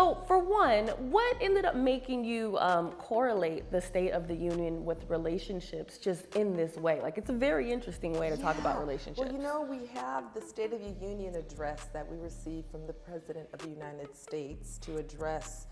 So for one, what ended up making you correlate the State of the Union with relationships just in this way? Like, it's a very interesting way to talk about relationships. Well, you know, we have the State of the Union address that we received from the President of the United States to address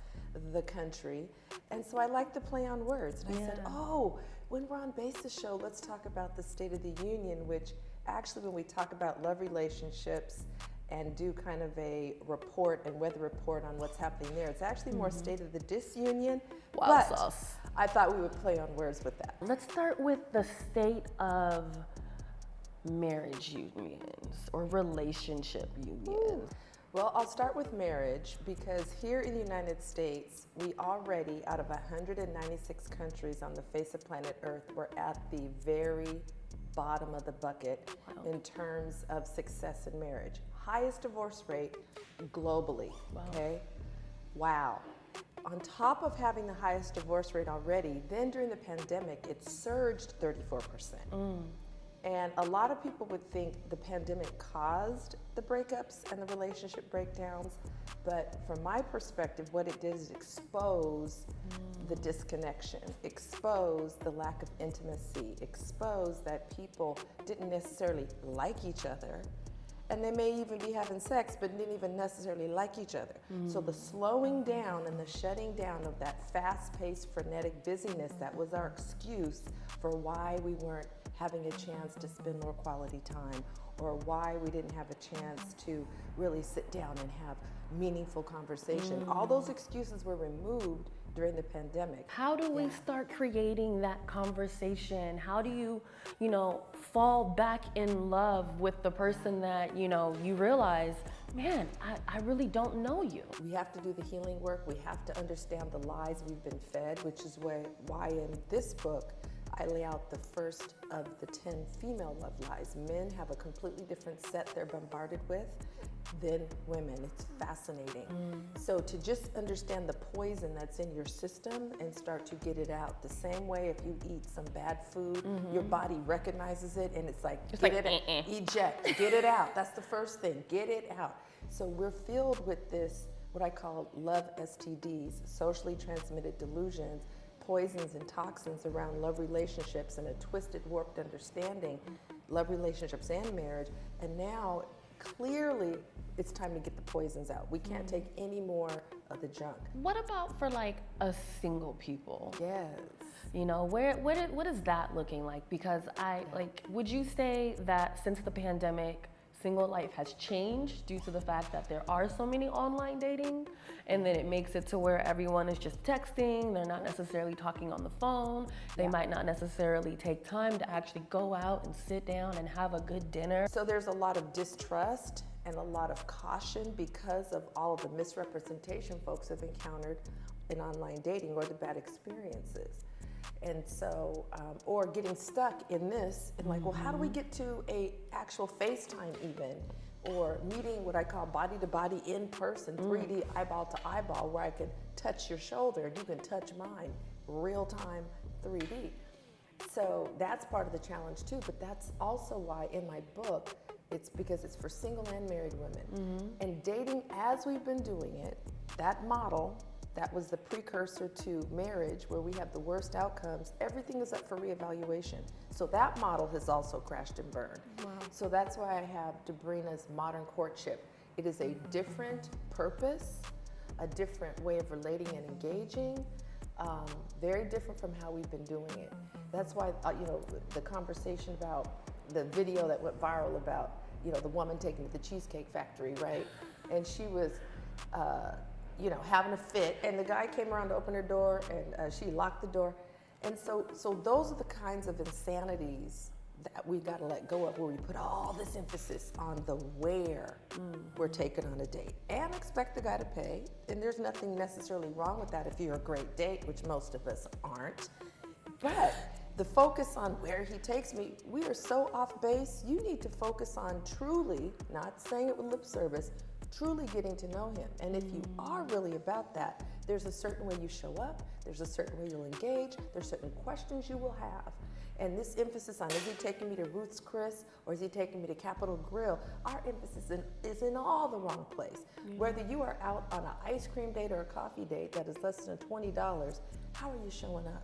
the country. And so I like to play on words. And I said, oh, when we're on BESA show, let's talk about the State of the Union, which actually when we talk about love relationships and do kind of a report and weather report on what's happening there, it's actually more State of the Disunion. Wow, but sauce. I thought we would play on words with that. Let's start with the state of marriage unions or relationship unions. Ooh. Well, I'll start with marriage because here in the United States, we already, out of 196 countries on the face of planet Earth, we're at the very bottom of the bucket in terms of success in marriage. Highest divorce rate globally, okay? Wow. On top of having the highest divorce rate already, then during the pandemic, it surged 34%. And a lot of people would think the pandemic caused the breakups and the relationship breakdowns, but from my perspective, what it did is expose the disconnection, expose the lack of intimacy, expose that people didn't necessarily like each other, and they may even be having sex, but didn't even necessarily like each other. So the slowing down and the shutting down of that fast-paced, frenetic busyness, that was our excuse for why we weren't having a chance to spend more quality time, or why we didn't have a chance to really sit down and have meaningful conversation. All those excuses were removed during the pandemic. How do we start creating that conversation? How do you, fall back in love with the person that, you realize, man, I really don't know you? We have to do the healing work. We have to understand the lies we've been fed, which is why in this book, I lay out the first of the 10 female love lies. Men have a completely different set they're bombarded with than women. It's fascinating. So to just understand the poison that's in your system and start to get it out. The same way if you eat some bad food, your body recognizes it and it's like, eject, get it out. That's the first thing, get it out. So we're filled with this, what I call love STDs, socially transmitted delusions, poisons and toxins around love relationships and a twisted, warped understanding, love relationships and marriage. And now, clearly, it's time to get the poisons out. We can't take any more of the junk. What about for like a single people? Yes. What is that looking like? Because would you say that since the pandemic, single life has changed due to the fact that there are so many online dating, and then it makes it to where everyone is just texting, they're not necessarily talking on the phone, they might not necessarily take time to actually go out and sit down and have a good dinner. So there's a lot of distrust and a lot of caution because of all of the misrepresentation folks have encountered in online dating or the bad experiences. And so, or getting stuck in this and like, well, how do we get to a actual FaceTime even? Or meeting what I call body to body in person, 3D eyeball to eyeball, where I can touch your shoulder and you can touch mine, real time 3D. So that's part of the challenge too, but that's also why in my book, it's because it's for single and married women. And dating as we've been doing it, that model, that was the precursor to marriage, where we have the worst outcomes. Everything is up for reevaluation. So that model has also crashed and burned. Wow. So that's why I have Debrena's Modern Courtship. It is a different purpose, a different way of relating and engaging, very different from how we've been doing it. That's why, the conversation about the video that went viral about, the woman taken to the Cheesecake Factory, right? And she was, having a fit, and the guy came around to open her door, and she locked the door. And so those are the kinds of insanities that we got to let go of, where we put all this emphasis on the where we're taken on a date and expect the guy to pay. And there's nothing necessarily wrong with that if you're a great date, which most of us aren't. But the focus on where he takes me, we are so off base. You need to focus on truly, not saying it with lip service, truly getting to know him. And if you are really about that, there's a certain way you show up, there's a certain way you'll engage, there's certain questions you will have. And this emphasis on, is he taking me to Ruth's Chris or is he taking me to Capitol Grill? Our emphasis is in all the wrong place. Whether you are out on an ice cream date or a coffee date that is less than $20, how are you showing up?